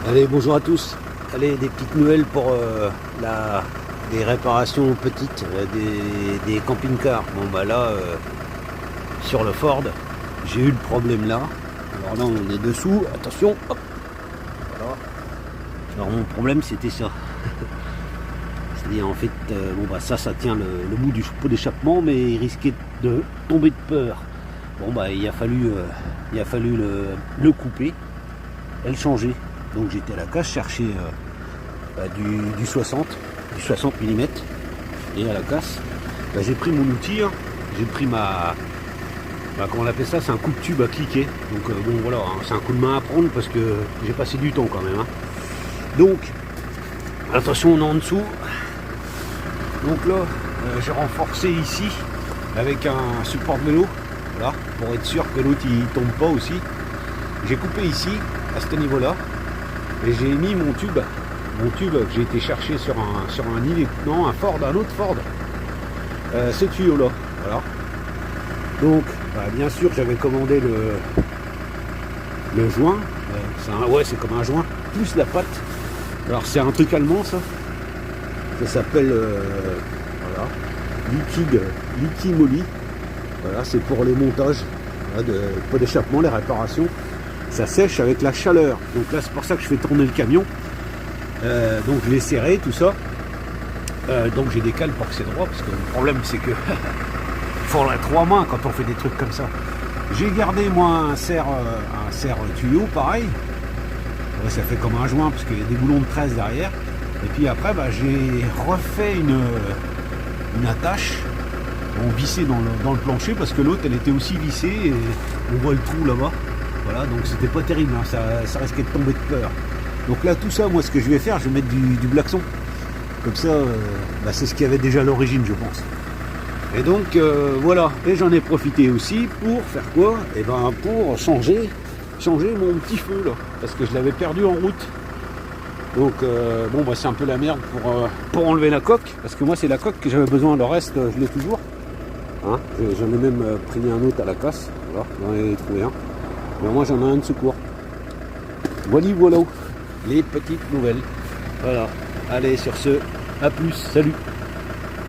Allez, bonjour à tous. Allez, des petites nouvelles pour des réparations petites des camping-cars. Bon bah là, sur le Ford, j'ai eu le problème là. Alors là, on est dessous. Attention, hop. Voilà. Alors mon problème, c'était ça. C'est-à-dire en fait, bon bah ça tient le bout du pot d'échappement, mais il risquait de tomber de peur. Bon bah il a fallu le couper et le changer. Donc j'étais à la casse chercher du 60 mm, et à la casse j'ai pris mon outil, hein. J'ai pris comment on appelle ça, c'est un coup de tube à cliquer. Donc bon voilà, hein, c'est un coup de main à prendre parce que j'ai passé du temps quand même, hein. Donc attention, on est en dessous. Donc là j'ai renforcé ici avec un support de vélo, voilà, pour être sûr que l'autre il tombe pas aussi. J'ai coupé ici à ce niveau là. Et j'ai mis mon tube que j'ai été chercher sur un île, non, un autre Ford, ce tuyau là, voilà. Donc bien sûr j'avais commandé le joint, c'est comme un joint, plus la patte. Alors c'est un truc allemand, ça s'appelle voilà, Liquid Moly. Voilà, c'est pour les montages, voilà, de pot d'échappement, les réparations. Ça sèche avec la chaleur, donc là c'est pour ça que je fais tourner le camion. Donc je l'ai serré, tout ça, donc j'ai des cales pour que c'est droit, parce que le problème c'est que il faudrait 3 mains quand on fait des trucs comme ça. J'ai gardé moi un serre tuyau pareil, ouais, ça fait comme un joint parce qu'il y a des boulons de 13 derrière, et puis après j'ai refait une attache, vissée dans le plancher, parce que l'autre elle était aussi vissée, et on voit le trou là-bas. Voilà, donc c'était pas terrible, hein, ça risquait de tomber de peur. Donc là, tout ça, moi, ce que je vais faire, je vais mettre du blackson. Comme ça, c'est ce qu'il y avait déjà à l'origine, je pense. Et donc, voilà. Et j'en ai profité aussi pour faire quoi? Et pour changer mon petit feu, là. Parce que je l'avais perdu en route. Donc, c'est un peu la merde pour enlever la coque. Parce que moi, c'est la coque que j'avais besoin. Le reste, je l'ai toujours. Hein, j'en ai même pris un autre à la casse. Voilà, j'en ai trouvé un. Mais moi j'en ai un de secours. Voilà, les petites nouvelles. Voilà. Allez, sur ce, à plus, salut.